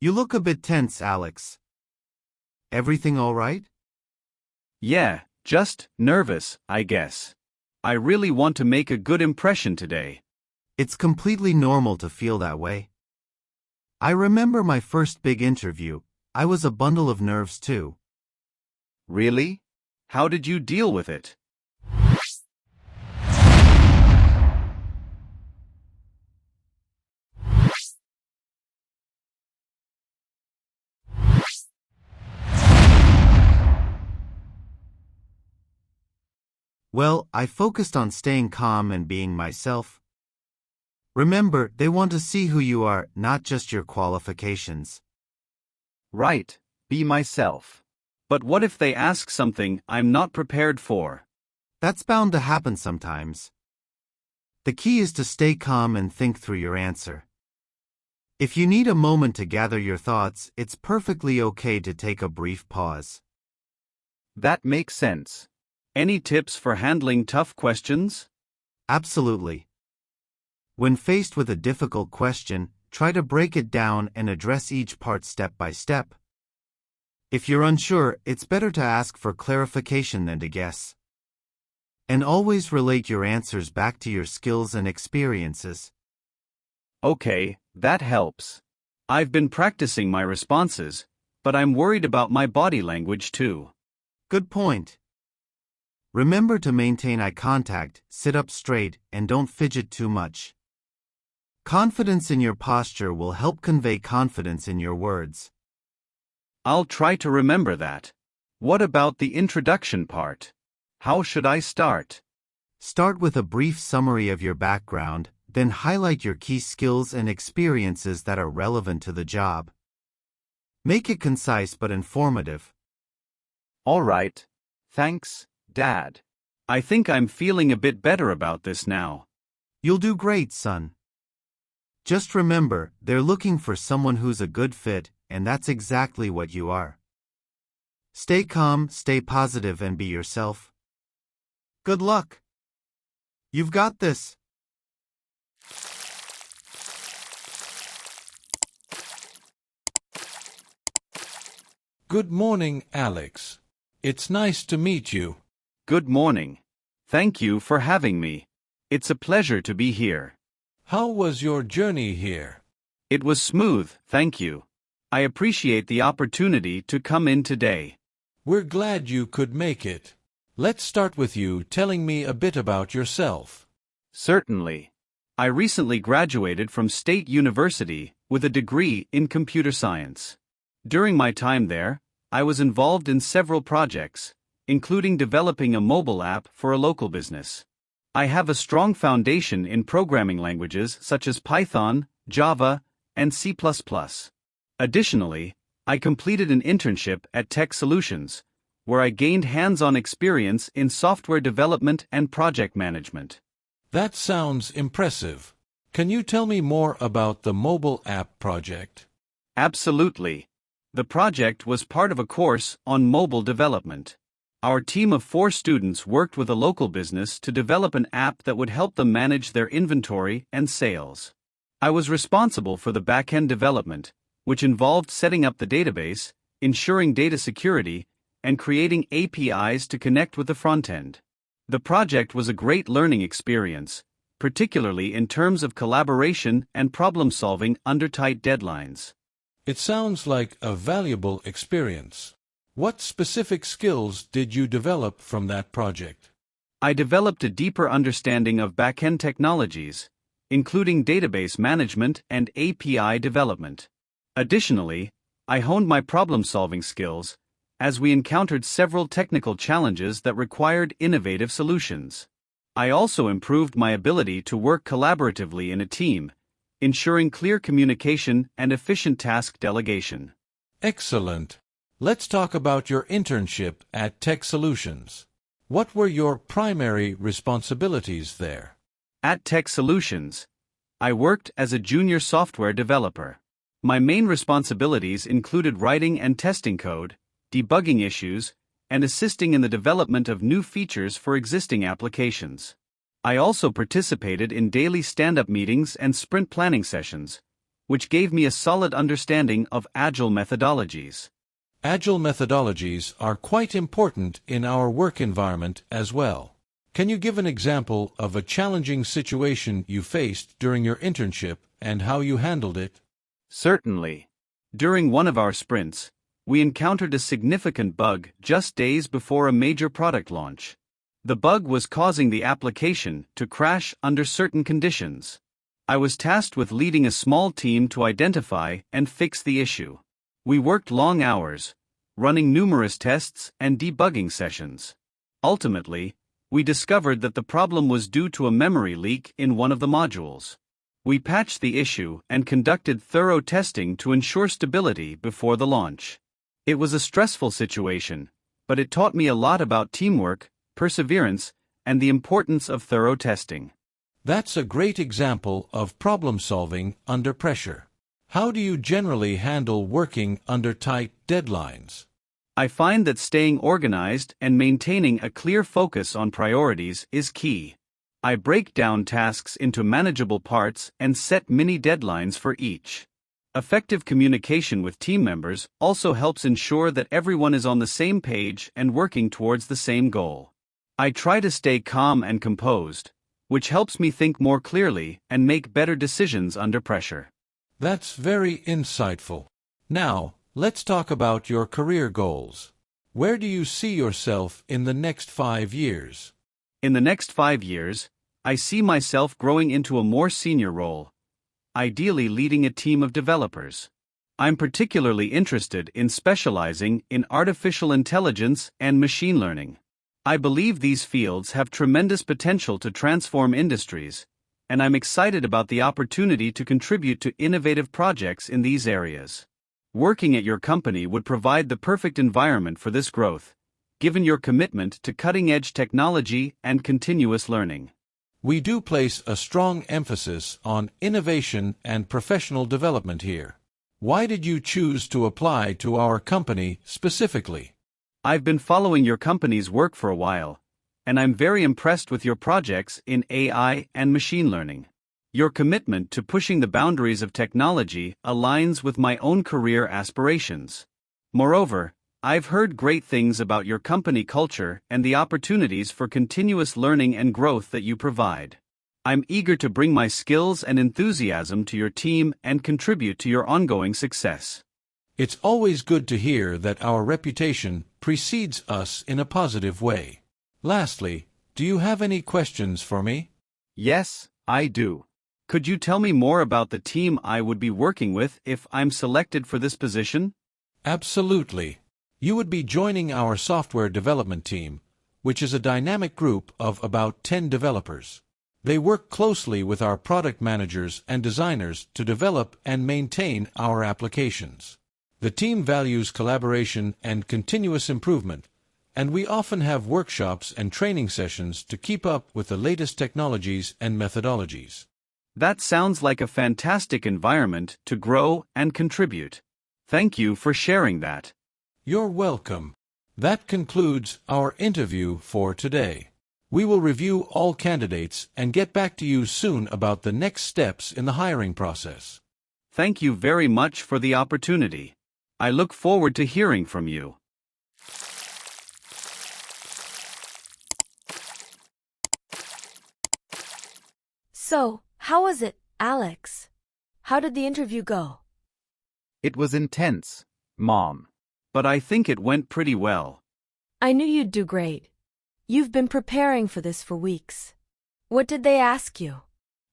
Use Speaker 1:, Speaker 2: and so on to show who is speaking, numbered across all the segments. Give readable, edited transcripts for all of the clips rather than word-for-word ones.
Speaker 1: You look a bit tense, Alex. Everything all right?
Speaker 2: Yeah, just nervous, I guess. I really want to make a good impression today.
Speaker 1: It's completely normal to feel that way. I remember my first big interview. I was a bundle of nerves too.
Speaker 2: Really? How did you deal with it?
Speaker 1: Well, I focused on staying calm and being myself. Remember, they want to see who you are, not just your qualifications.
Speaker 2: Right, be myself. But what if they ask something I'm not prepared for?
Speaker 1: That's bound to happen sometimes. The key is to stay calm and think through your answer. If you need a moment to gather your thoughts, it's perfectly okay to take a brief pause.
Speaker 2: That makes sense. Any tips for handling tough questions?
Speaker 1: Absolutely. When faced with a difficult question, try to break it down and address each part step by step. If you're unsure, it's better to ask for clarification than to guess. And always relate your answers back to your skills and experiences.
Speaker 2: Okay, that helps. I've been practicing my responses, but I'm worried about my body language too.
Speaker 1: Good point. Remember to maintain eye contact, sit up straight, and don't fidget too much. Confidence in your posture will help convey confidence in your words.
Speaker 2: I'll try to remember that. What about the introduction part? How should I start?
Speaker 1: Start with a brief summary of your background, then highlight your key skills and experiences that are relevant to the job. Make it concise but informative.
Speaker 2: All right. Thanks, Dad. I think I'm feeling a bit better about this now.
Speaker 1: You'll do great, son. Just remember, they're looking for someone who's a good fit, and that's exactly what you are. Stay calm, stay positive, and be yourself. Good luck. You've got this.
Speaker 3: Good morning, Alex. It's nice to meet you.
Speaker 2: Good morning. Thank you for having me. It's a pleasure to be here.
Speaker 3: How was your journey here?
Speaker 2: It was smooth, thank you. I appreciate the opportunity to come in today.
Speaker 3: We're glad you could make it. Let's start with you telling me a bit about yourself.
Speaker 2: Certainly. I recently graduated from State University with a degree in computer science. During my time there, I was involved in several projects, including developing a mobile app for a local business. I have a strong foundation in programming languages such as Python, Java, and C++. Additionally, I completed an internship at Tech Solutions, where I gained hands-on experience in software development and project management.
Speaker 3: That sounds impressive. Can you tell me more about the mobile app project?
Speaker 2: Absolutely. The project was part of a course on mobile development. Our team of 4 students worked with a local business to develop an app that would help them manage their inventory and sales. I was responsible for the back-end development, which involved setting up the database, ensuring data security, and creating APIs to connect with the front-end. The project was a great learning experience, particularly in terms of collaboration and problem-solving under tight deadlines.
Speaker 3: It sounds like a valuable experience. What specific skills did you develop from that project?
Speaker 2: I developed a deeper understanding of back-end technologies, including database management and API development. Additionally, I honed my problem-solving skills, as we encountered several technical challenges that required innovative solutions. I also improved my ability to work collaboratively in a team, ensuring clear communication and efficient task delegation.
Speaker 3: Excellent. Let's talk about your internship at Tech Solutions. What were your primary responsibilities there?
Speaker 2: At Tech Solutions, I worked as a junior software developer. My main responsibilities included writing and testing code, debugging issues, and assisting in the development of new features for existing applications. I also participated in daily stand-up meetings and sprint planning sessions, which gave me a solid understanding of agile methodologies.
Speaker 3: Agile methodologies are quite important in our work environment as well. Can you give an example of a challenging situation you faced during your internship and how you handled it?
Speaker 2: Certainly. During one of our sprints, we encountered a significant bug just days before a major product launch. The bug was causing the application to crash under certain conditions. I was tasked with leading a small team to identify and fix the issue. We worked long hours, running numerous tests and debugging sessions. Ultimately, we discovered that the problem was due to a memory leak in one of the modules. We patched the issue and conducted thorough testing to ensure stability before the launch. It was a stressful situation, but it taught me a lot about teamwork, perseverance, and the importance of thorough testing.
Speaker 3: That's a great example of problem-solving under pressure. How do you generally handle working under tight deadlines?
Speaker 2: I find that staying organized and maintaining a clear focus on priorities is key. I break down tasks into manageable parts and set mini deadlines for each. Effective communication with team members also helps ensure that everyone is on the same page and working towards the same goal. I try to stay calm and composed, which helps me think more clearly and make better decisions under pressure.
Speaker 3: That's very insightful. Now, let's talk about your career goals. Where do you see yourself in the next 5 years?
Speaker 2: In the next 5 years, I see myself growing into a more senior role, ideally leading a team of developers. I'm particularly interested in specializing in artificial intelligence and machine learning. I believe these fields have tremendous potential to transform industries, and I'm excited about the opportunity to contribute to innovative projects in these areas. Working at your company would provide the perfect environment for this growth, given your commitment to cutting-edge technology and continuous learning.
Speaker 3: We do place a strong emphasis on innovation and professional development here. Why did you choose to apply to our company specifically?
Speaker 2: I've been following your company's work for a while, and I'm very impressed with your projects in AI and machine learning. Your commitment to pushing the boundaries of technology aligns with my own career aspirations. Moreover, I've heard great things about your company culture and the opportunities for continuous learning and growth that you provide. I'm eager to bring my skills and enthusiasm to your team and contribute to your ongoing success.
Speaker 3: It's always good to hear that our reputation precedes us in a positive way. Lastly, do you have any questions for me?
Speaker 2: Yes, I do. Could you tell me more about the team I would be working with if I'm selected for this position?
Speaker 3: Absolutely. You would be joining our software development team, which is a dynamic group of about 10 developers. They work closely with our product managers and designers to develop and maintain our applications. The team values collaboration and continuous improvement, and we often have workshops and training sessions to keep up with the latest technologies and methodologies.
Speaker 2: That sounds like a fantastic environment to grow and contribute. Thank you for sharing that.
Speaker 3: You're welcome. That concludes our interview for today. We will review all candidates and get back to you soon about the next steps in the hiring process.
Speaker 2: Thank you very much for the opportunity. I look forward to hearing from you.
Speaker 4: So, how was it, Alex? How did the interview go?
Speaker 2: It was intense, Mom. But I think it went pretty well.
Speaker 4: I knew you'd do great. You've been preparing for this for weeks. What did they ask you?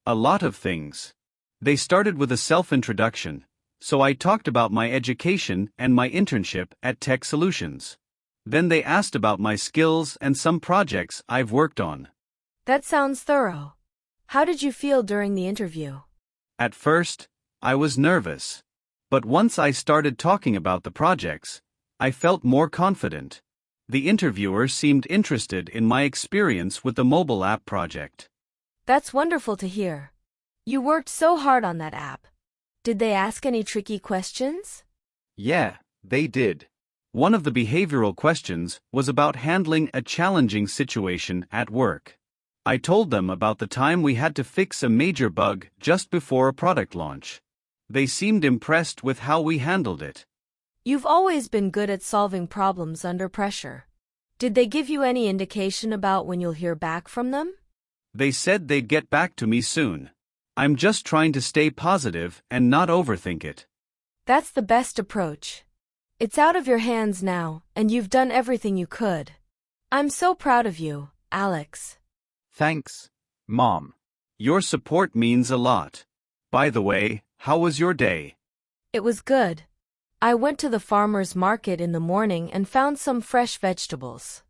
Speaker 2: A lot of things. They started with a self-introduction, so I talked about my education and my internship at Tech Solutions. Then they asked about my skills and some projects I've worked on.
Speaker 4: That sounds thorough. How did you feel during the interview?
Speaker 2: At first, I was nervous. But once I started talking about the projects, I felt more confident. The interviewer seemed interested in my experience with the mobile app project.
Speaker 4: That's wonderful to hear. You worked so hard on that app. Did they ask any tricky questions?
Speaker 2: Yeah, they did. One of the behavioral questions was about handling a challenging situation at work. I told them about the time we had to fix a major bug just before a product launch. They seemed impressed with how we handled it.
Speaker 4: You've always been good at solving problems under pressure. Did they give you any indication about when you'll hear back from them?
Speaker 2: They said they'd get back to me soon. I'm just trying to stay positive and not overthink it.
Speaker 4: That's the best approach. It's out of your hands now, and you've done everything you could. I'm so proud of you, Alex.
Speaker 5: Thanks, Mom.
Speaker 2: Your support means a lot. By the way, how was your day?
Speaker 4: It was good. I went to the farmer's market in the morning and found some fresh vegetables.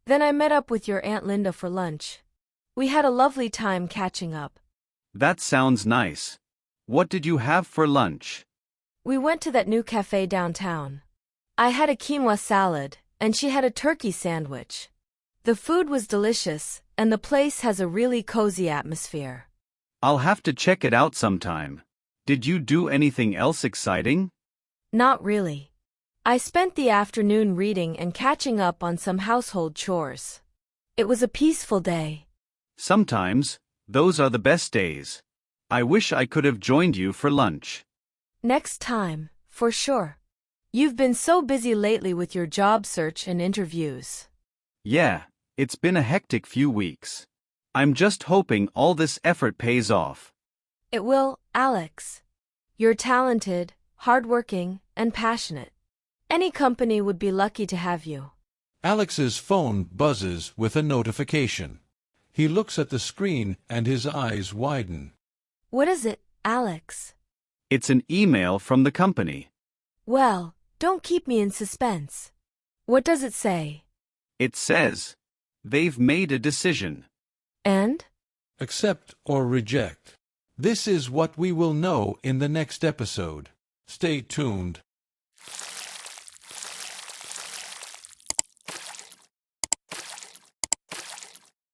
Speaker 4: Then I met up with your Aunt Linda for lunch. We had a lovely time catching up.
Speaker 2: That sounds nice. What did you have for lunch?
Speaker 4: We went to that new cafe downtown. I had a quinoa salad, and she had a turkey sandwich. The food was delicious, and the place has a really cozy atmosphere.
Speaker 2: I'll have to check it out sometime. Did you do anything else exciting?
Speaker 4: Not really. I spent the afternoon reading and catching up on some household chores. It was a peaceful day.
Speaker 2: Sometimes, those are the best days. I wish I could have joined you for lunch.
Speaker 4: Next time, for sure. You've been so busy lately with your job search and interviews.
Speaker 2: Yeah, it's been a hectic few weeks. I'm just hoping all this effort pays off.
Speaker 4: It will, Alex. You're talented, hardworking, and passionate. Any company would be lucky to have you.
Speaker 3: Alex's phone buzzes with a notification. He looks at the screen and his eyes widen.
Speaker 4: What is it, Alex?
Speaker 2: It's an email from the company.
Speaker 4: Well, don't keep me in suspense. What does it say?
Speaker 2: It says, they've made a decision.
Speaker 4: And?
Speaker 3: Accept or reject. This is what we will know in the next episode. Stay tuned.